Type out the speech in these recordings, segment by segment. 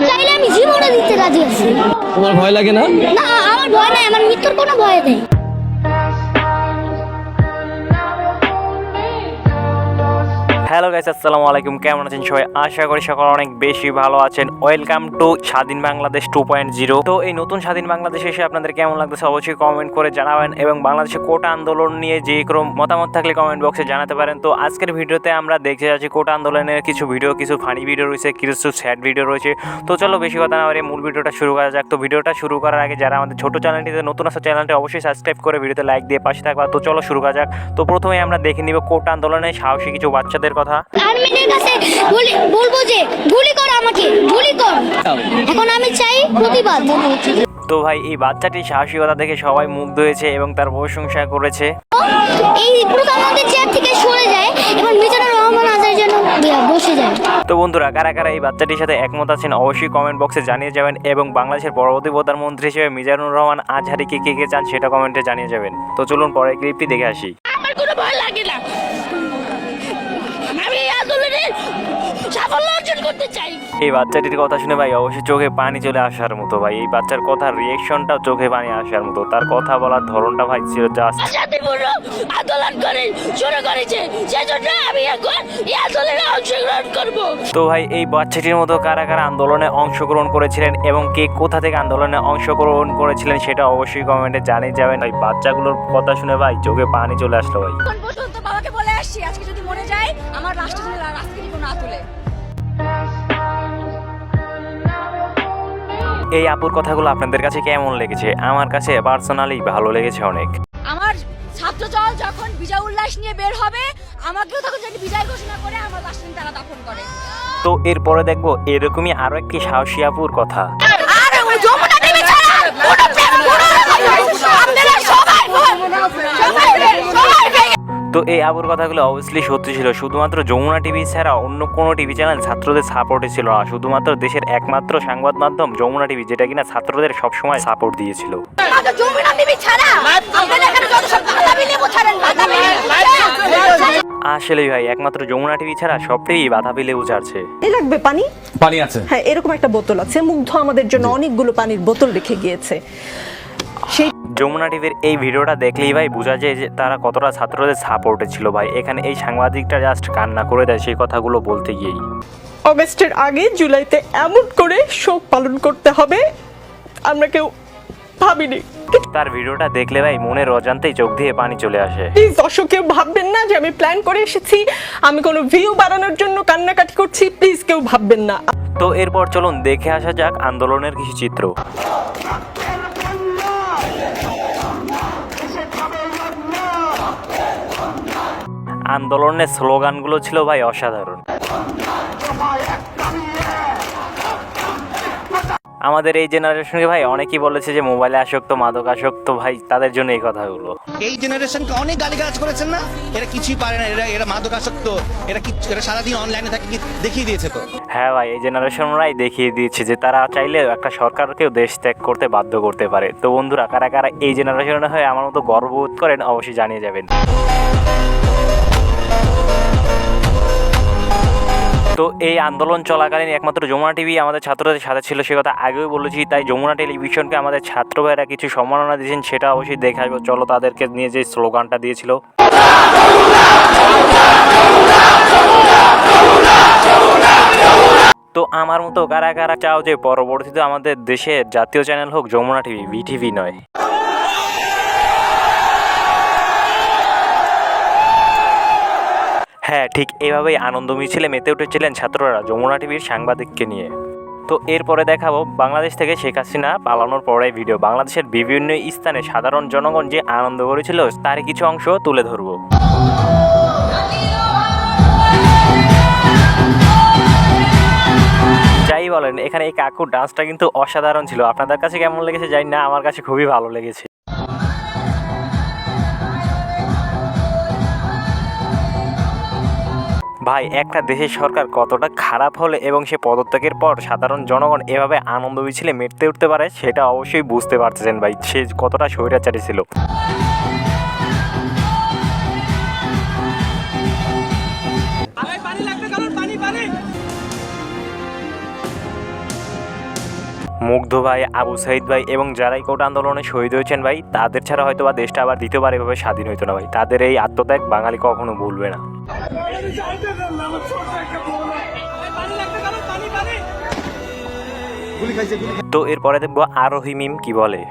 চাইলে আমি জীবনও দিতে রাজি আছি। তোমার ভয় লাগে না? না, আমার ভয় নাই, আমার মৃত্যুর কোনো ভয় নেই। হ্যালো গাইস, আসসালামু আলাইকুম। কেমন আছেন সবাই? আশা করি সকলে অনেক বেশি ভালো আছেন। ওয়েলকাম টু স্বাধীন বাংলাদেশ 2.0। তো এই নতুন স্বাধীন বাংলাদেশ এসে আপনাদের কেমন লাগতেছে অবশ্যই কমেন্ট করে জানাবেন, এবং বাংলাদেশে কোটা আন্দোলন নিয়ে যে কোনো মতামত থাকলে কমেন্ট বক্সে জানাতে পারেন। তো আজকের ভিডিওতে আমরা দেখতে যাচ্ছি কোটা আন্দোলনের কিছু ভিডিও, কিছু ফানি ভিডিও রয়েছে, কিছু স্যাড ভিডিও রয়েছে। তো চলো বেশি কথা না বলে মূল ভিডিওটা শুরু করা যাক। তো ভিডিওটা শুরু করার আগে যারা আমাদের ছোট চ্যানেলটিতে নতুন আছে চ্যানেলটি অবশ্যই সাবস্ক্রাইব করে ভিডিওতে লাইক দিয়ে পাশে থাকবা। তো চলো শুরু করা যাক। তো প্রথমে আমরা দেখে নিব কোটা আন্দোলনে সাহসী কিছু বাচ্চাদের কথা। আর্মিদের কাছে বলবো যে গুলি কর, আমাকে গুলি কর। এখন আমি চাই প্রতিবাদ। তো ভাই এই বাচ্চাটির সাহসিকতা দেখে সবাই মুগ্ধ হয়েছে এবং তার প্রশংসা করেছে। এই প্রধানমন্ত্রী চেয়ার থেকে সরে যায় এবং মিজানুর রহমান আজার জন্য বসে যায়। তো বন্ধুরা, কারা কারা এই বাচ্চাটির সাথে একমত আছেন অবশ্যই কমেন্ট বক্সে জানিয়ে যাবেন, এবং বাংলাদেশের পরবর্তী প্রধানমন্ত্রী হিসেবে মিজানুর রহমান আজহারিকে কে কে চান সেটা কমেন্টে জানিয়ে যাবেন। তো চলুন পরের ক্লিপটি দেখে আসি। আমার কোনো ভয় লাগে না, আমি এই আন্দোলনে সাফল্য অর্জন করতে চাই। এই বাচ্চাটির কথা শুনে ভাই অবশ্যই চোখে পানি চলে আসার মতো। ভাই এই বাচ্চার কথার রিয়েকশনটাও চোখে পানি আসার মতো। তার কথা বলার ধরনটা ভাই ছিল জাস্ট। শান্তিপূর্ণ আন্দোলন করে শুরু করেছে, সেজন্য আমি এখন এই আন্দোলনে অংশগ্রহণ করব। তো ভাই এই বাচ্চাটির মতো কারা কারা আন্দোলনে অংশগ্রহণ করেছিলেন এবং কে কোথা থেকে আন্দোলনে অংশগ্রহণ করেছিলেন সেটা অবশ্যই কমেন্টে জানিয়ে যাবেন। ভাই বাচ্চাগুলোর কথা শুনে ভাই চোখে পানি চলে আসলো ভাই। এখন পর্যন্ত বাবাকে বলে আসছি, আজকে যদি মরে যায় আমার রাষ্ট্র যেন রাজনীতি কোনো না তুলে। এই আপুর কথাগুলো আপনাদের কাছে কেমন লেগেছে? আমার কাছে পার্সোনালি ভালো লেগেছে অনেক। আমার ছাত্রদল যখন বিজয় উল্লাস নিয়ে বের হবে, আমাকেও তখন যদি বিজয় ঘোষণা করে আমার রাষ্ট্র তারা দাফন করে। তো এরপরে দেখবো এরকমই আরো একটি সাহসী আপুর কথা। আরে ওই যমুনা টিভি ছাড়া কোনো প্রেম কোনো আপনারা সবাই তো এই আপুর কথাগুলো অবভিয়াসলি সত্যি ছিল। শুধুমাত্র যমুনা টিভি ছাড়া অন্য কোনো টিভি চ্যানেল ছাত্রদের সাপোর্টে ছিল না। শুধুমাত্র দেশের একমাত্র সংবাদ মাধ্যম যমুনা টিভি, যেটা কিনা ছাত্রদের সবসময় সাপোর্ট দিয়েছিল। যমুনা টিভি ছাড়া আপনারা এখানে যত সব বাতাবি লেবু ছাড়েন, বাতাবি আসলে ভাই একমাত্র যমুনা টিভি ছাড়া সব টিভি বাধা পেলে উচারছে। এ লাগবে পানি? পানি আছে, হ্যাঁ, এরকম একটা বোতল আছে। মুগ্ধ আমাদের জন্য অনেকগুলো পানির বোতল রেখে গিয়েছে। সেই যমুনা টিভির এই ভিডিওটা দেখলেই ভাই বোঝা যায় যে তারা কতটা ছাত্রদের সাপোর্টে ছিল। ভাই এখানে এই সাংবাদিকটা জাস্ট কান্না করে দেয় সেই কথাগুলো বলতে গিয়েই। অগস্টের আগে জুলাইতে এমন করে শোক পালন করতে হবে আমরা কেউ ভাবিনি। তার ভিডিওটা দেখলে ভাই মনের অজান্তেই চোখ দিয়ে পানি চলে আসে। প্লিজ দর্শক কেউ ভাববেন না যে আমি প্ল্যান করে এসেছি, আমি কোনো ভিউ বাড়ানোর জন্য কান্নাকাটি করছি। প্লিজ কেউ ভাববেন না। তো এরপর চলুন দেখে আসা যাক আন্দোলনের কিছু চিত্র। আন্দোলনের স্লোগানগুলো ছিল ভাই অসাধারণ। আমাদের এই জেনারেশনকে ভাই অনেকেই বলেছে যে মোবাইলে আসক্ত, মাদক আসক্ত। ভাই তাদের জন্য এই কথাগুলো। এই জেনারেশনকে অনেক গালিগালাজ করেছেন না, এরা কিছুই পারে না, এরা মাদক আসক্ত, এরা সারাদিন অনলাইনে থাকে, দেখিয়ে দিয়েছে তো। হ্যাঁ ভাই এই জেনারেশনরাই দেখিয়ে দিয়েছে যে তারা চাইলে একটা সরকারকেও দেশ ত্যাগ করতে বাধ্য করতে পারে। তো বন্ধুরা, কারা কারা এই জেনারেশনের হয়ে আমার মতো গর্ববোধ করেন অবশ্যই জানিয়ে যাবেন। তো এই আন্দোলন চলাকালীন একমাত্র যমুনা টিভি আমাদের ছাত্রদের সাথে ছিল, সে কথা আগেও বলেছি। তাই যমুনা টেলিভিশনকে আমাদের ছাত্র ভাইরা কিছু সম্মাননা দিয়েছেন, সেটা অবশ্যই দেখে আসবো। চলো তাদেরকে নিয়ে যে স্লোগানটা দিয়েছিল। তো আমার মতো কারা কারা চাও যে পরবর্তীতে আমাদের দেশের জাতীয় চ্যানেল হোক যমুনা টিভি, বিটিভি নয়? হ্যাঁ, ঠিক এইভাবেই আনন্দ মিছিলে মেতে উঠেছিলেন ছাত্ররা যমুনা টিভির সাংবাদিককে নিয়ে। তো এরপরে দেখাবো বাংলাদেশ থেকে শেখ হাসিনা পালানোর পরে ভিডিও। বাংলাদেশের বিভিন্ন স্থানে সাধারণ জনগণ যে আনন্দ করেছিল তার কিছু অংশ তুলে ধরবো। যাই বলেন, এখানে এই কাকুর ডান্সটা কিন্তু অসাধারণ ছিল। আপনাদের কাছে কেমন লেগেছে জানি না, আমার কাছে খুবই ভালো লেগেছে। ভাই একটা দেশের সরকার কতটা খারাপ হলে এবং সে পদত্যাগের পর সাধারণ জনগণ এভাবে আনন্দ মিছিলে মেতে উঠতে পারে সেটা অবশ্যই বুঝতে পারতেছেন ভাই, সে কতটা স্বৈরাচারী ছিল। মুগ্ধ ভাই, আবু সাইদ ভাই এবং যারাই কোটা আন্দোলনে শহীদ হয়েছেন ভাই, তাদের ছাড়া হয়তো বা দেশটা আবার দ্বিতীয়বার এভাবে স্বাধীন হইতো না ভাই। তাদের এই আত্মত্যাগ বাঙালি কখনো ভুলবে না। তো এরপরে দেখবো আরোহী মিম কি বলে।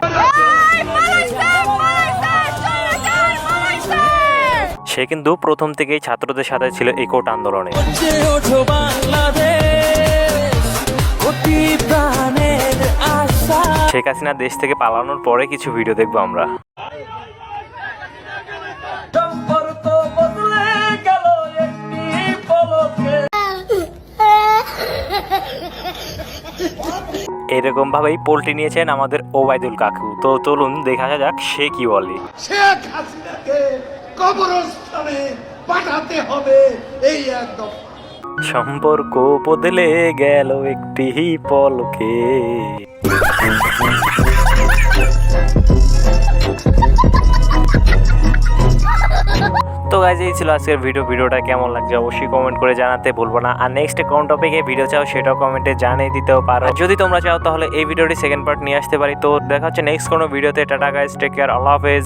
সে কিন্তু প্রথম থেকেই ছাত্রদের সাথে ছিল এই কোটা আন্দোলনে। শেখ হাসিনা দেশ থেকে পালানোর পরে কিছু ভিডিও দেখবো আমরা। এরকম ভাবেই পোল্টি নিয়েছেন আমাদের ওবায়দুল কাকু। তো চলুন দেখা যাক সে কি বলে। শেখ হাসিনাকে কবরস্থানে পাঠাতে হবে, এই একদম। সম্পর্ক বদলে গেল একটি পলকে। তো গাইজ এই ছিল আজকের ভিডিওটা কেমন লাগছে অবশ্যই কমেন্ট করে জানাতে ভুলবো না। আর নেক্সট কোন টপিকে ভিডিও চাও সেটাও কমেন্টে জানিয়ে দিতেও পারো। যদি তোমরা চাও তাহলে এই ভিডিওটি সেকেন্ড পার্ট নিয়ে আসতে পারি। তো দেখা হচ্ছে নেক্সট কোনো ভিডিওতে। টাটা গাইজ, টেক কেয়ার, আল্লাহ হাফেজ।